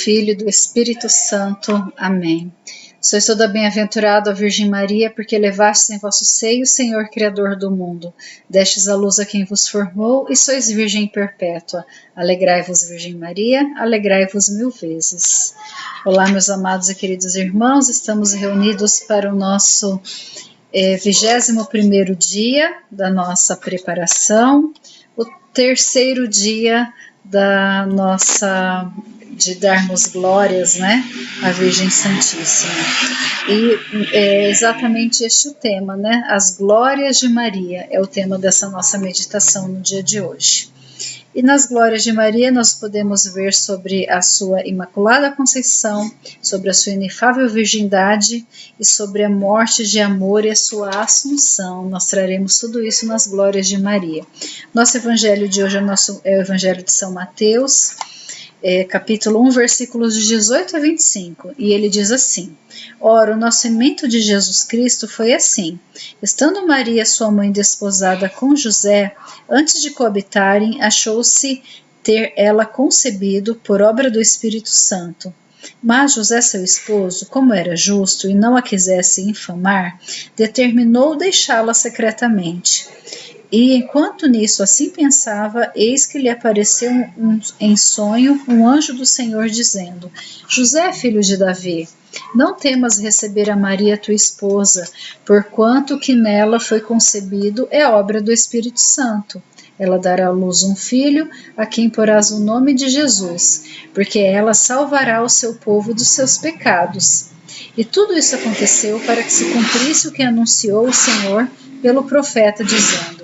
Filho e do Espírito Santo. Amém. Sois toda bem-aventurada, ó Virgem Maria, porque levastes em vosso seio o Senhor Criador do mundo. Destes a luz a quem vos formou, e sois Virgem perpétua. Alegrai-vos, Virgem Maria, alegrai-vos mil vezes. Olá, meus amados e queridos irmãos, estamos reunidos para o nosso 21º dia da nossa preparação, o terceiro dia da nossa, de darmos glórias, né, à Virgem Santíssima. E é exatamente este o tema, né, as glórias de Maria, é o tema dessa nossa meditação no dia de hoje. E nas glórias de Maria nós podemos ver sobre a sua Imaculada Conceição, sobre a sua inefável virgindade e sobre a morte de amor e a sua assunção. Nós traremos tudo isso nas glórias de Maria. Nosso evangelho de hoje é o evangelho de São Mateus, capítulo 1, versículos de 18 a 25, e ele diz assim: Ora, o nascimento de Jesus Cristo foi assim. Estando Maria, sua mãe, desposada com José, antes de coabitarem, achou-se ter ela concebido por obra do Espírito Santo. Mas José, seu esposo, como era justo e não a quisesse infamar, determinou deixá-la secretamente. E enquanto nisso assim pensava, eis que lhe apareceu em sonho um anjo do Senhor dizendo: José, filho de Davi, não temas receber a Maria, tua esposa, porquanto que nela foi concebido é obra do Espírito Santo. Ela dará à luz um filho, a quem porás o nome de Jesus, porque ela salvará o seu povo dos seus pecados. E tudo isso aconteceu para que se cumprisse o que anunciou o Senhor pelo profeta, dizendo: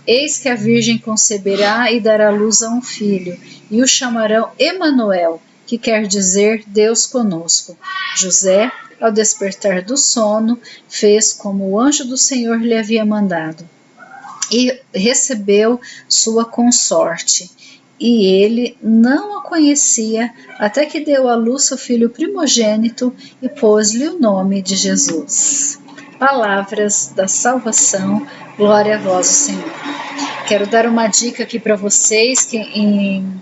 Eis que a Virgem conceberá e dará luz a um filho, e o chamarão Emanuel, que quer dizer Deus conosco. José, ao despertar do sono, fez como o anjo do Senhor lhe havia mandado, e recebeu sua consorte. E ele não a conhecia, até que deu à luz seu filho primogênito e pôs-lhe o nome de Jesus. Palavras da salvação, glória a vós, Senhor. Quero dar uma dica aqui para vocês, que em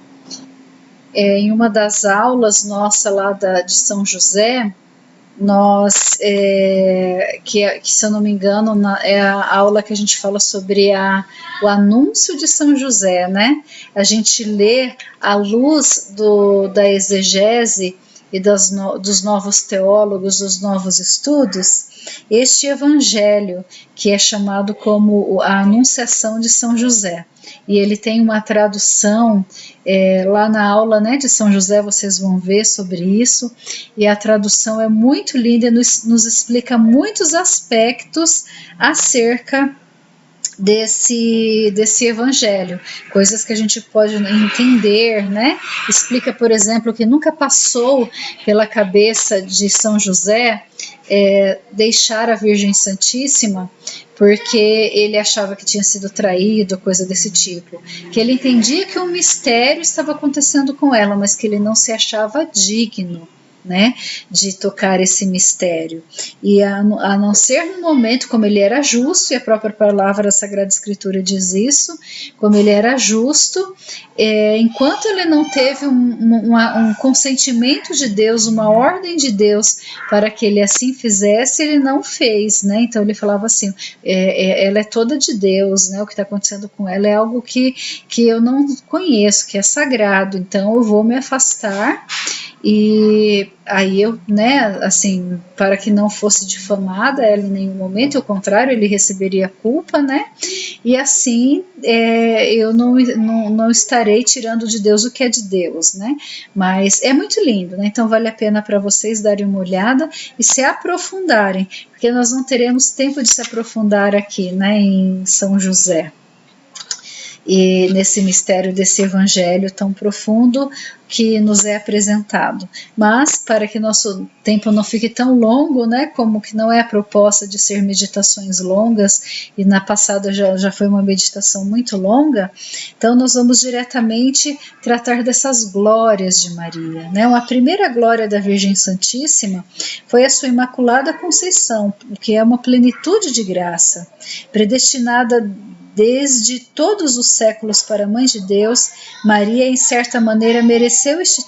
uma das aulas nossa lá de São José, nós, que se eu não me engano, é a aula que a gente fala sobre o anúncio de São José, né? A gente lê à luz da exegese e dos novos teólogos, dos novos estudos, este evangelho, que é chamado como a Anunciação de São José. E ele tem uma tradução, lá na aula, né, de São José, vocês vão ver sobre isso, e a tradução é muito linda e nos explica muitos aspectos acerca desse evangelho, coisas que a gente pode entender, né? Explica, por exemplo, que nunca passou pela cabeça de São José deixar a Virgem Santíssima, porque ele achava que tinha sido traído, coisa desse tipo, que ele entendia que um mistério estava acontecendo com ela, mas que ele não se achava digno, né, de tocar esse mistério. E a não ser no momento, como ele era justo, e a própria palavra da Sagrada Escritura diz isso, como ele era justo, enquanto ele não teve um consentimento de Deus, uma ordem de Deus para que ele assim fizesse, ele não fez, né? Então ele falava assim, ela é toda de Deus, né? O que está acontecendo com ela é algo que eu não conheço, que é sagrado, então eu vou me afastar. E aí eu, né, assim, para que não fosse difamada ela em nenhum momento, ao contrário, ele receberia culpa, né, e assim eu não estarei tirando de Deus o que é de Deus, né, mas é muito lindo, né, então vale a pena para vocês darem uma olhada e se aprofundarem, porque nós não teremos tempo de se aprofundar aqui, né, em São José. E nesse mistério desse evangelho tão profundo que nos é apresentado. Mas, para que nosso tempo não fique tão longo, né, como que não é a proposta de ser meditações longas, e na passada já foi uma meditação muito longa, então nós vamos diretamente tratar dessas glórias de Maria, né? A primeira glória da Virgem Santíssima foi a sua Imaculada Conceição, que é uma plenitude de graça, predestinada Desde todos os séculos para Mãe de Deus, Maria, em certa maneira, mereceu este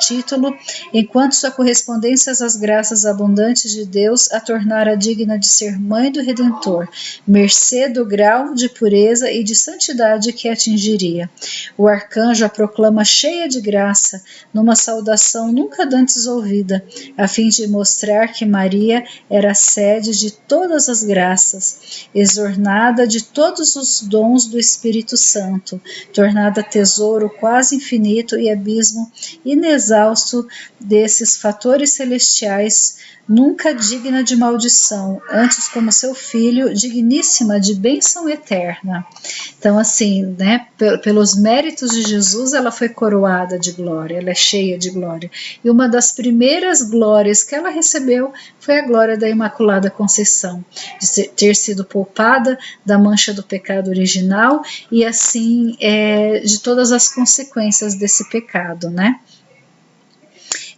título, enquanto sua correspondência às graças abundantes de Deus a tornara digna de ser Mãe do Redentor, mercê do grau de pureza e de santidade que atingiria. O arcanjo a proclama cheia de graça, numa saudação nunca dantes ouvida, a fim de mostrar que Maria era a sede de todas as graças, exornada de todos os dons do Espírito Santo, tornada tesouro quase infinito e abismo inexausto desses fatores celestiais, nunca digna de maldição, antes como seu filho, digníssima de bênção eterna. Então, assim, né, pelos méritos de Jesus, ela foi coroada de glória, ela é cheia de glória. E uma das primeiras glórias que ela recebeu foi a glória da Imaculada Conceição, de ter sido poupada da mancha do pecado original e, assim, de todas as consequências desse pecado, né?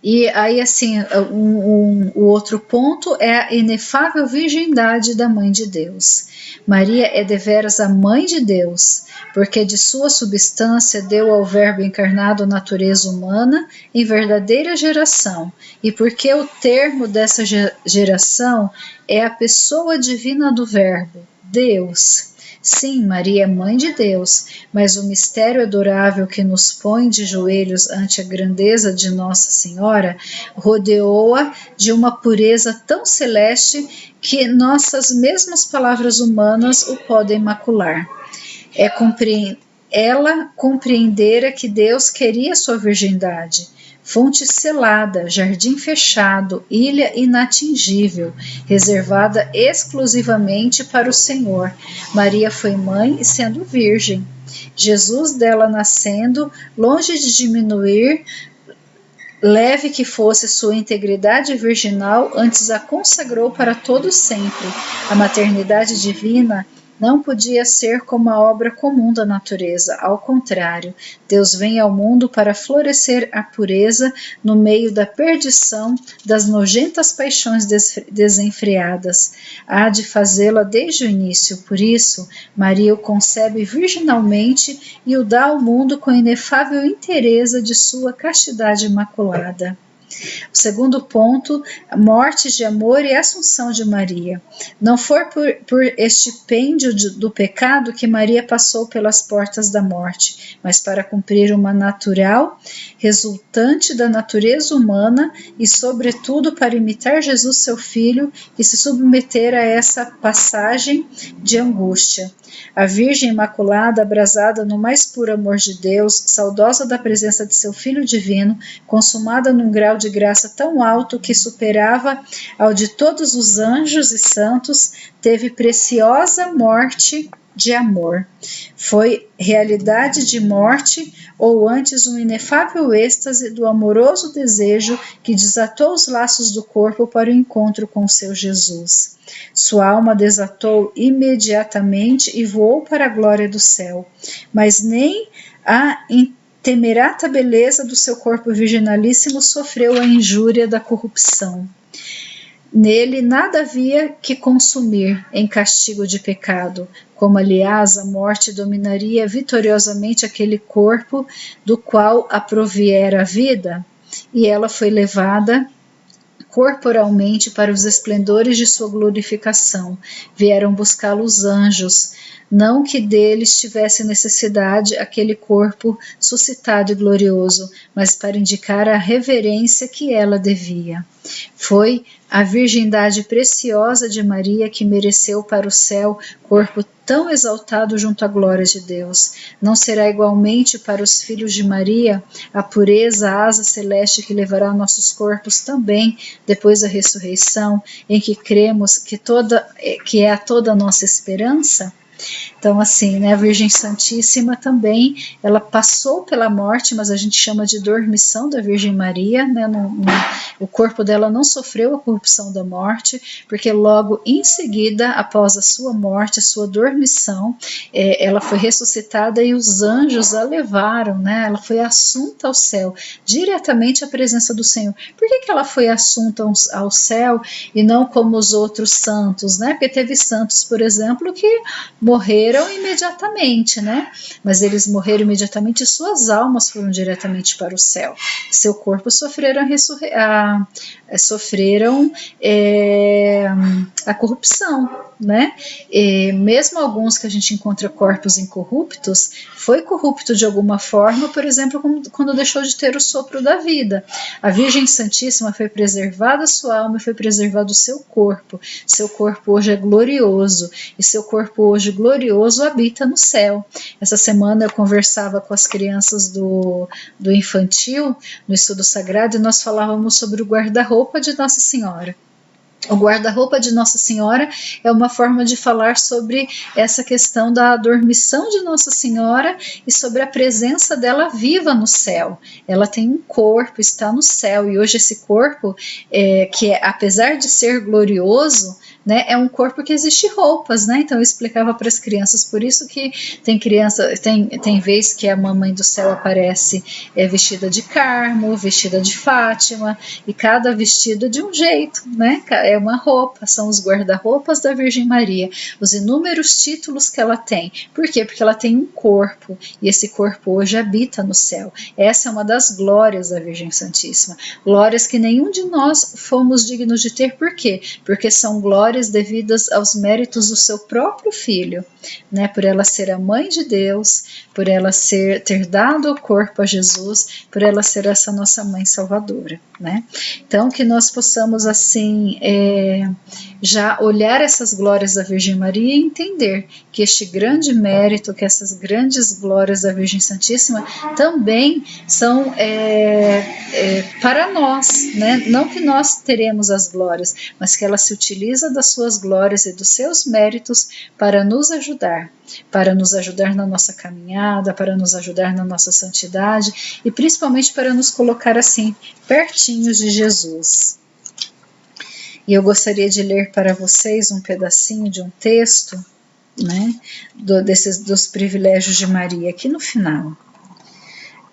E aí, assim, o outro ponto é a inefável virgindade da Mãe de Deus. Maria é deveras a Mãe de Deus, porque de sua substância deu ao Verbo encarnado natureza humana em verdadeira geração, e porque o termo dessa geração é a pessoa divina do Verbo, Deus. Sim, Maria é Mãe de Deus, mas o mistério adorável que nos põe de joelhos ante a grandeza de Nossa Senhora rodeou-a de uma pureza tão celeste que nossas mesmas palavras humanas o podem macular. Ela compreendera que Deus queria sua virgindade, fonte selada, jardim fechado, ilha inatingível, reservada exclusivamente para o Senhor. Maria foi mãe e sendo virgem. Jesus dela nascendo, longe de diminuir, leve que fosse sua integridade virginal, antes a consagrou para todo sempre. A maternidade divina não podia ser como a obra comum da natureza, ao contrário, Deus vem ao mundo para florescer a pureza no meio da perdição das nojentas paixões desenfreadas. Há de fazê-la desde o início, por isso, Maria o concebe virginalmente e o dá ao mundo com inefável inteireza de sua castidade imaculada. O segundo ponto, morte de amor e assunção de Maria. Não foi por estipêndio do pecado que Maria passou pelas portas da morte, mas para cumprir uma natural, resultante da natureza humana e, sobretudo, para imitar Jesus, seu Filho, e se submeter a essa passagem de angústia. A Virgem Imaculada, abrasada no mais puro amor de Deus, saudosa da presença de seu Filho Divino, consumada num grau de graça tão alto que superava ao de todos os anjos e santos, teve preciosa morte de amor. Foi realidade de morte, ou antes um inefável êxtase do amoroso desejo que desatou os laços do corpo para o encontro com seu Jesus. Sua alma desatou imediatamente e voou para a glória do céu, mas nem a temerata beleza do seu corpo virginalíssimo sofreu a injúria da corrupção. Nele nada havia que consumir em castigo de pecado, como aliás a morte dominaria vitoriosamente aquele corpo do qual a proviera a vida, e ela foi levada corporalmente para os esplendores de sua glorificação. Vieram buscá-lo os anjos, não que deles tivesse necessidade aquele corpo suscitado e glorioso, mas para indicar a reverência que ela devia. Foi a virgindade preciosa de Maria que mereceu para o céu corpo tão exaltado junto à glória de Deus. Não será igualmente para os filhos de Maria a pureza, a asa celeste que levará nossos corpos também depois da ressurreição, em que cremos que é a toda a nossa esperança? Então, assim, né, a Virgem Santíssima também, ela passou pela morte, mas a gente chama de dormição da Virgem Maria, né, O corpo dela não sofreu a corrupção da morte, porque logo em seguida, após a sua morte, a sua dormição, ela foi ressuscitada e os anjos a levaram, né? Ela foi assunta ao céu, diretamente à presença do Senhor. Por que ela foi assunta ao céu e não como os outros santos, né? Porque teve santos, por exemplo, que morreram imediatamente, né? Mas eles morreram imediatamente e suas almas foram diretamente para o céu. Seu corpo sofreram a corrupção, né? E mesmo alguns que a gente encontra corpos incorruptos, foi corrupto de alguma forma, por exemplo, quando deixou de ter o sopro da vida. A Virgem Santíssima foi preservada a sua alma e foi preservado o seu corpo. Seu corpo hoje é glorioso e seu corpo hoje glorioso habita no céu. Essa semana eu conversava com as crianças do infantil, no estudo sagrado, e nós falávamos sobre o guarda-roupa de Nossa Senhora. O guarda-roupa de Nossa Senhora é uma forma de falar sobre essa questão da dormição de Nossa Senhora e sobre a presença dela viva no céu. Ela tem um corpo, está no céu, e hoje esse corpo, apesar de ser glorioso, né, é um corpo que existe roupas, né? Então eu explicava para as crianças, por isso que tem vez que a mamãe do céu aparece vestida de Carmo, vestida de Fátima, e cada vestido de um jeito, né? É uma roupa, são os guarda-roupas da Virgem Maria, os inúmeros títulos que ela tem. Por quê? Porque ela tem um corpo, e esse corpo hoje habita no céu. Essa é uma das glórias da Virgem Santíssima, glórias que nenhum de nós fomos dignos de ter. Por quê? Porque são glórias devidas aos méritos do seu próprio filho, né? Por ela ser a mãe de Deus, por ela ter dado o corpo a Jesus, por ela ser essa nossa mãe salvadora, né? Então que nós possamos assim já olhar essas glórias da Virgem Maria e entender que este grande mérito, que essas grandes glórias da Virgem Santíssima também são para nós, né? Não que nós teremos as glórias, mas que ela se utiliza das suas glórias e dos seus méritos para nos ajudar na nossa caminhada, para nos ajudar na nossa santidade e principalmente para nos colocar assim pertinhos de Jesus. E eu gostaria de ler para vocês um pedacinho de um texto, né, dos privilégios de Maria, aqui no final.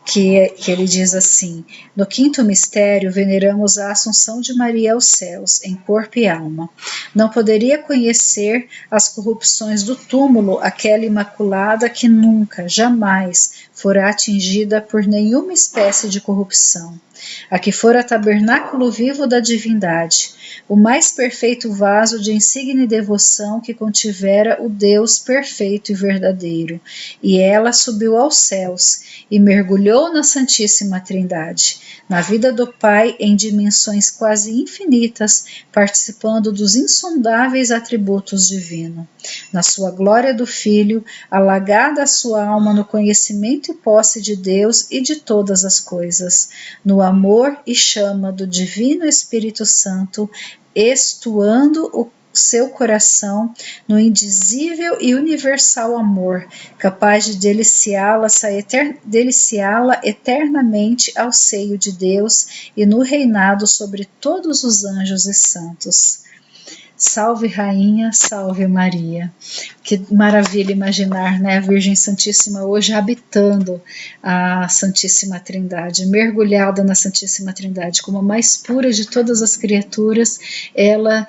Que ele diz assim: no quinto mistério veneramos a Assunção de Maria aos céus, em corpo e alma. Não poderia conhecer as corrupções do túmulo aquela imaculada que nunca, jamais fora atingida por nenhuma espécie de corrupção. A que fora tabernáculo vivo da divindade, o mais perfeito vaso de insigne devoção que contivera o Deus perfeito e verdadeiro. E ela subiu aos céus e mergulhou na Santíssima Trindade, na vida do Pai em dimensões quase infinitas, participando dos insondáveis atributos divinos. Na sua glória do Filho, alagada a sua alma no conhecimento e posse de Deus e de todas as coisas, no amor e chama do Divino Espírito Santo, estuando o seu coração no indizível e universal amor, capaz de deliciá-la eternamente ao seio de Deus e no reinado sobre todos os anjos e santos. Salve Rainha, salve Maria. Que maravilha imaginar, né, a Virgem Santíssima hoje habitando a Santíssima Trindade, mergulhada na Santíssima Trindade, como a mais pura de todas as criaturas, ela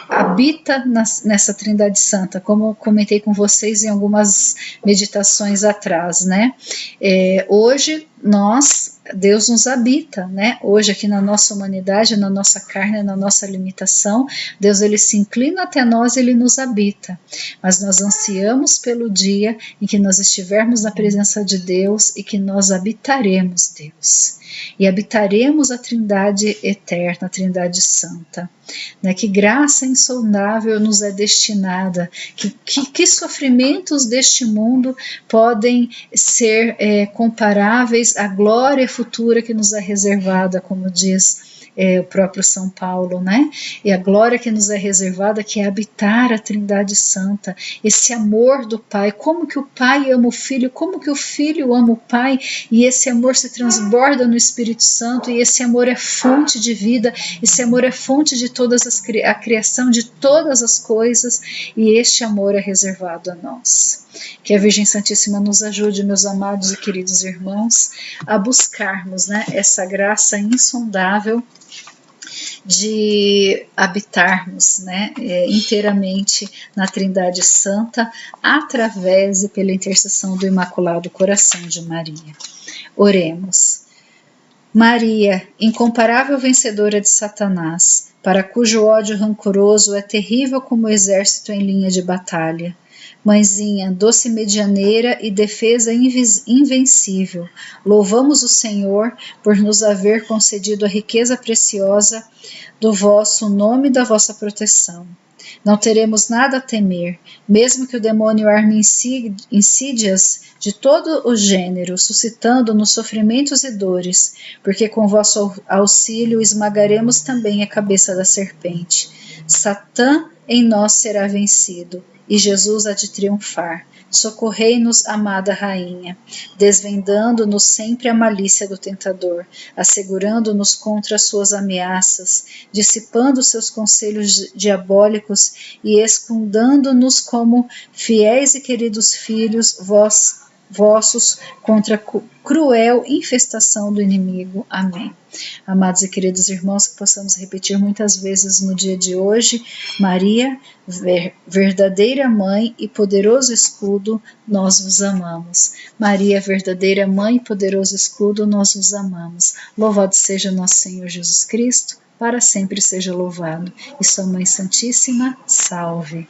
habita nessa Trindade Santa, como eu comentei com vocês em algumas meditações atrás, né? Hoje Deus nos habita, né? Hoje aqui na nossa humanidade, na nossa carne, na nossa limitação, Deus ele se inclina até nós e ele nos habita. Mas nós ansiamos pelo dia em que nós estivermos na presença de Deus e que nós habitaremos Deus. E habitaremos a Trindade eterna, a Trindade Santa. Né? Que graça insondável nos é destinada, que sofrimentos deste mundo podem ser comparáveis à glória futura que nos é reservada, como diz o próprio São Paulo, né? E a glória que nos é reservada, que é habitar a Trindade Santa, esse amor do Pai, como que o Pai ama o Filho, como que o Filho ama o Pai, e esse amor se transborda no Espírito Santo, e esse amor é fonte de vida, esse amor é fonte de a criação de todas as coisas, e este amor é reservado a nós. Que a Virgem Santíssima nos ajude, meus amados e queridos irmãos, a buscarmos, né, essa graça insondável de habitarmos, né, inteiramente na Trindade Santa, através e pela intercessão do Imaculado Coração de Maria. Oremos. Maria, incomparável vencedora de Satanás, para cujo ódio rancoroso é terrível como o exército em linha de batalha. Mãezinha, doce medianeira e defesa invencível, louvamos o Senhor por nos haver concedido a riqueza preciosa do vosso nome e da vossa proteção. Não teremos nada a temer, mesmo que o demônio arme insídias de todo o gênero, suscitando-nos sofrimentos e dores, porque com vosso auxílio esmagaremos também a cabeça da serpente. Satã em nós será vencido, e Jesus há de triunfar. Socorrei-nos, amada Rainha, desvendando-nos sempre a malícia do tentador, assegurando-nos contra as suas ameaças, dissipando seus conselhos diabólicos e escondendo-nos como fiéis e queridos filhos vossos contra a cruel infestação do inimigo. Amém. Amados e queridos irmãos, que possamos repetir muitas vezes no dia de hoje: Maria, verdadeira mãe e poderoso escudo, nós vos amamos. Maria, verdadeira mãe e poderoso escudo, nós vos amamos. Louvado seja nosso Senhor Jesus Cristo, para sempre seja louvado. E sua Mãe Santíssima, salve.